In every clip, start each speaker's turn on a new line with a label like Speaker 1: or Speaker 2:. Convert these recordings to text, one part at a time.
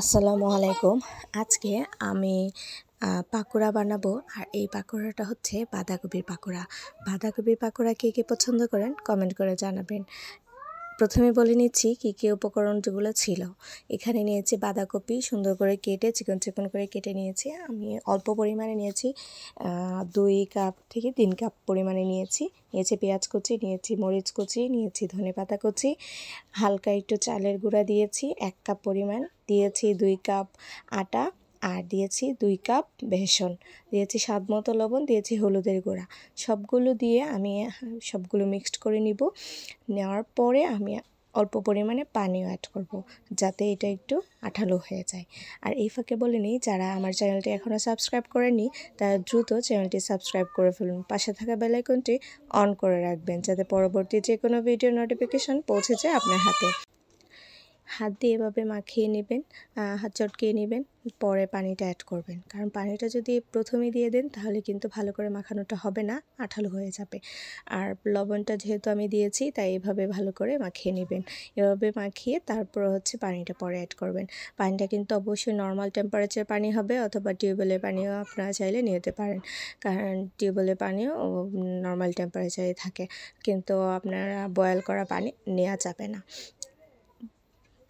Speaker 1: আসসালামু আলাইকুম। আজকে আমি পাকোড়া বানাবো। আর এই পাকোড়াটা হচ্ছে বাঁধাকপির পাকোড়া। বাঁধাকপির পাকোড়া কে পছন্দ করেন কমেন্ট করে জানাবেন। প্রথমে বলে নিচ্ছি কী উপকরণ যেগুলো ছিল। এখানে নিয়েছি বাঁধাকপি সুন্দর করে কেটে চিকন করে কেটে নিয়েছি। আমি অল্প পরিমাণে নিয়েছি, 2 কাপ থেকে 3 কাপ পরিমাণে নিয়েছি পেঁয়াজ কুচি, নিয়েছি মরিচ কুচি, নিয়েছি ধনেপাতা কুচি, হালকা একটু চালের গুঁড়া দিয়েছি 1 কাপ পরিমাণ, দিয়েছি 2 কাপ আটা, আর দিয়েছি 2 কাপ বেসন, দিয়েছি স্বাদ মতো লবণ, দিয়েছি হলুদের গুঁড়া। সবগুলো দিয়ে আমি সবগুলো মিক্সড করে নিব। নেওয়ার পরে আমি অল্প পরিমাণে পানিও অ্যাড করব, যাতে এটা একটু আঠালো হয়ে যায়। আর এই ফাঁকে বলে নিই, যারা আমার চ্যানেলটি এখনও সাবস্ক্রাইব করেনি তারা দ্রুত চ্যানেলটি সাবস্ক্রাইব করে ফেলুন। পাশে থাকা বেল আইকনটি অন করে রাখবেন, যাতে পরবর্তী যে কোনো ভিডিও নোটিফিকেশন পৌঁছে যায় আপনার হাতে। হাত দিয়ে এভাবে মাখিয়ে নেবেন, হাত চটকিয়ে নেবেন, পরে পানিটা অ্যাড করবেন। কারণ পানিটা যদি প্রথমেই দিয়ে দেন তাহলে কিন্তু ভালো করে মাখানোটা হবে না, আঠালো হয়ে যাবে। আর লবণটা যেহেতু আমি দিয়েছি তাই এভাবে ভালো করে মাখিয়ে নেবেন। এভাবে মাখিয়ে তারপর হচ্ছে পানিটা পরে অ্যাড করবেন। পানিটা কিন্তু অবশ্যই নর্মাল টেম্পারেচার পানি হবে, অথবা টিউবওয়েলের পানিও আপনারা চাইলে নিতে পারেন। কারণ টিউবওয়েলের পানিও নর্মাল টেম্পারেচারে থাকে, কিন্তু আপনারা বয়েল করা পানি নেওয়া যাবে না।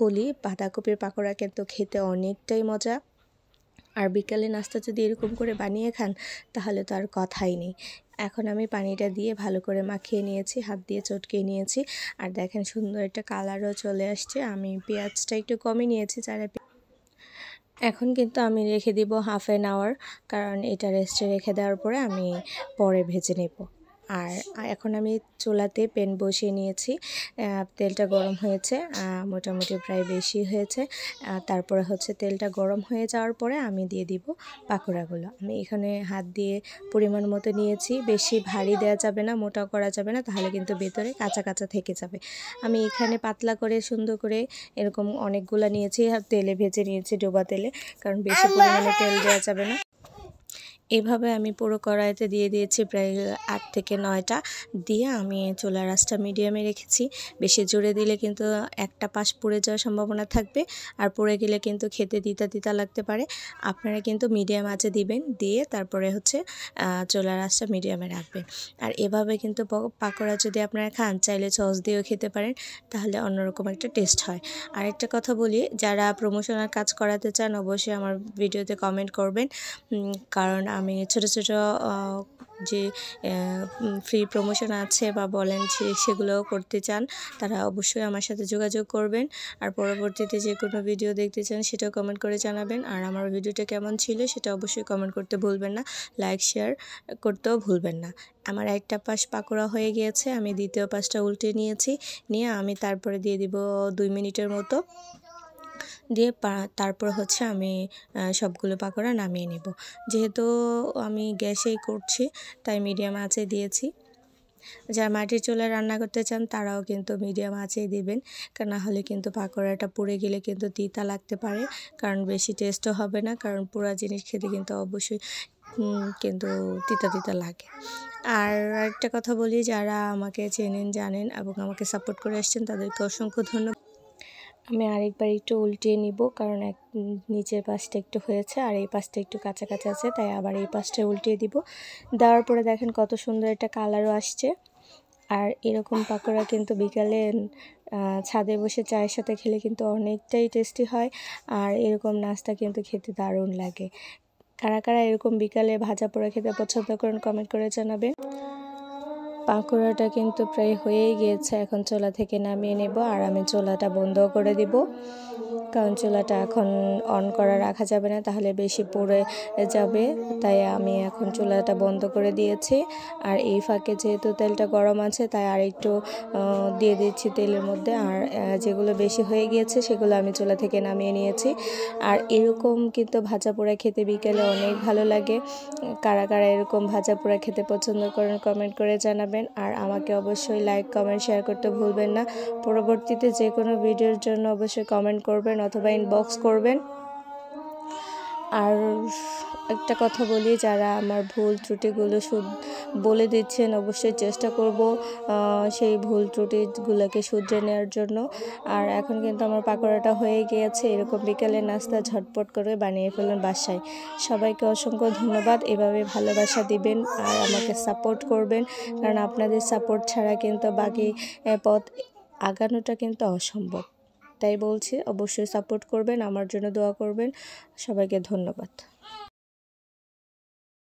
Speaker 1: বলি, বাঁধাকপির পাকোড়া কিন্তু খেতে অনেকটাই মজা। আর বিকালে নাস্তা যদি এরকম করে বানিয়ে খান তাহলে তো আর কথাই নেই। এখন আমি পানিটা দিয়ে ভালো করে মাখিয়ে নিয়েছি, হাত দিয়ে চটকে নিয়েছি। আর দেখেন সুন্দর একটা কালারও চলে আসছে। আমি পেঁয়াজটা একটু কমই নিয়েছি, যারা এখন কিন্তু আমি রেখে দিব 1/2 hour, কারণ এটা রেস্টে রেখে দেওয়ার পরে আমি পরে ভেজে নেব। আর এখন আমি চুলাতে প্যান বসিয়ে নিয়েছি, তেলটা গরম হয়েছে, মোটামুটি প্রায় বেশি হয়েছে। তারপরে হচ্ছে তেলটা গরম হয়ে যাওয়ার পরে আমি দিয়ে দিব পাকোড়াগুলো। আমি এখানে হাত দিয়ে পরিমাণ মতো নিয়েছি, বেশি ভারী দেওয়া যাবে না, মোটা করা যাবে না, তাহলে কিন্তু ভেতরে কাঁচা কাঁচা থেকে যাবে। আমি এখানে পাতলা করে সুন্দর করে এরকম অনেকগুলো নিয়েছি, আর তেলে ভেজে নিয়েছি, ডোবা তেলে, কারণ বেশি পরিমাণে তেল দেওয়া যাবে না। এভাবে আমি পুরো কড়াইতে দিয়ে দিয়েছি প্রায় 8 থেকে 9টা, দিয়ে আমি চুলার আঁচটা মিডিয়ামে রেখেছি। বেশি জোরে দিলে কিন্তু একটা পাশ পুড়ে যাওয়ার সম্ভাবনা থাকবে, আর পুড়ে গেলে কিন্তু খেতে তিতা লাগতে পারে। আপনারা কিন্তু মিডিয়াম আঁচে দিবেন, দিয়ে তারপরে হচ্ছে চুলার আঁচটা মিডিয়ামে রাখবেন। আর এভাবে কিন্তু পাকোড়া যদি আপনারা খান, চাইলে সস দিয়েও খেতে পারেন, তাহলে অন্যরকম একটা টেস্ট হয়। আর একটা কথা বলি, যারা প্রমোশনাল কাজ করাতে চান অবশ্যই আমার ভিডিওতে কমেন্ট করবেন, কারণ আমি ছোট যে ফ্রি প্রমোশন আছে বা বলেন সেগুলোও করতে চান, তারা অবশ্যই আমার সাথে যোগাযোগ করবেন। আর পরবর্তীতে যে কোনো ভিডিও দেখতে চান সেটাও কমেন্ট করে জানাবেন। আর আমার ভিডিওটা কেমন ছিল সেটা অবশ্যই কমেন্ট করতে ভুলবেন না, লাইক শেয়ার করতেও ভুলবেন না। আমার একটা পাশ পাকোড়া হয়ে গিয়েছে, আমি দ্বিতীয় পাশটা উল্টে নিয়েছি, নিয়ে আমি তারপরে দিয়ে দিব 2 মিনিটের মতো, দিয়ে তারপর হচ্ছে আমি সবগুলো পাকোড়া নামিয়ে নেব। যেহেতু আমি গ্যাসেই করছি তাই মিডিয়াম আঁচে দিয়েছি। যারা মাটির চুলায় রান্না করতে চান তারাও কিন্তু মিডিয়াম আঁচেই দিবেন, না হলে কিন্তু পাকোড়াটা পুড়ে গেলে কিন্তু তিতা লাগতে পারে, কারণ বেশি টেস্টও হবে না, কারণ পুরা জিনিস খেতে কিন্তু অবশ্যই কিন্তু তিতা লাগে। আর একটা কথা বলি, যারা আমাকে চেনেন জানেন এবং আমাকে সাপোর্ট করে আসছেন তাদেরকে অসংখ্য ধন্যবাদ। আমি আরেকবার একটু উল্টিয়ে নিব, কারণ নিচের পাশটা একটু হয়েছে আর এই পাশটা একটু কাঁচা আছে, তাই আবার এই পাশটা উল্টিয়ে দিব। দেওয়ার পরে দেখেন কত সুন্দর একটা কালারও আসছে। আর এরকম পাকোড়া কিন্তু বিকালে ছাদে বসে চায়ের সাথে খেলে কিন্তু অনেকটাই টেস্টি হয়। আর এরকম নাস্তা কিন্তু খেতে দারুণ লাগে। কারা এরকম বিকালে ভাজা পোড়া খেতে পছন্দ করেন কমেন্ট করে জানাবেন। পাকোড়াটা কিন্তু প্রায় হয়েই গিয়েছে, এখন চুলা থেকে নামিয়ে নেব। আর আমি চুলাটা বন্ধ করে দিব, কারণ চুলাটা এখন অন করা রাখা যাবে না, তাহলে বেশি পুড়ে যাবে, তাই আমি এখন চুলাটা বন্ধ করে দিয়েছি। আর এই ফাঁকে যেহেতু তেলটা গরম আছে তাই আর একটু দিয়ে দিচ্ছি তেলের মধ্যে। আর যেগুলো বেশি হয়ে গিয়েছে সেগুলো আমি চুলা থেকে নামিয়ে নিয়েছি। আর এরকম কিন্তু ভাজা পোড়া খেতে বিকেলে অনেক ভালো লাগে। কারা এরকম ভাজা পোড়া খেতে পছন্দ করেন কমেন্ট করে জানাবেন। আর আমাকে অবশ্যই লাইক কমেন্ট শেয়ার করতে ভুলবেন না। পরবর্তীতে যে কোনো ভিডিওর জন্য অবশ্যই কমেন্ট করবেন অথবা ইনবক্স করবেন। আর একটা কথা বলি, যারা আমার ভুল ত্রুটিগুলো বলে দিচ্ছেন, অবশ্যই চেষ্টা করব সেই ভুল ত্রুটিগুলোকে শুধরে নেওয়ার জন্য। আর এখন কিন্তু আমার পাকোড়াটা হয়ে গিয়েছে। এরকম বিকেলে নাস্তা ঝটপট করে বানিয়ে ফেলুন বাসায়। সবাইকে অসংখ্য ধন্যবাদ। এভাবে ভালোবাসা দিবেন আর আমাকে সাপোর্ট করবেন, কারণ আপনাদের সাপোর্ট ছাড়া কিন্তু বাকি পথ আগানোটা কিন্তু অসম্ভব। তাই বলছি, অবশ্যই সাপোর্ট করবেন, আমার জন্য দোয়া করবেন। সবাইকে ধন্যবাদ।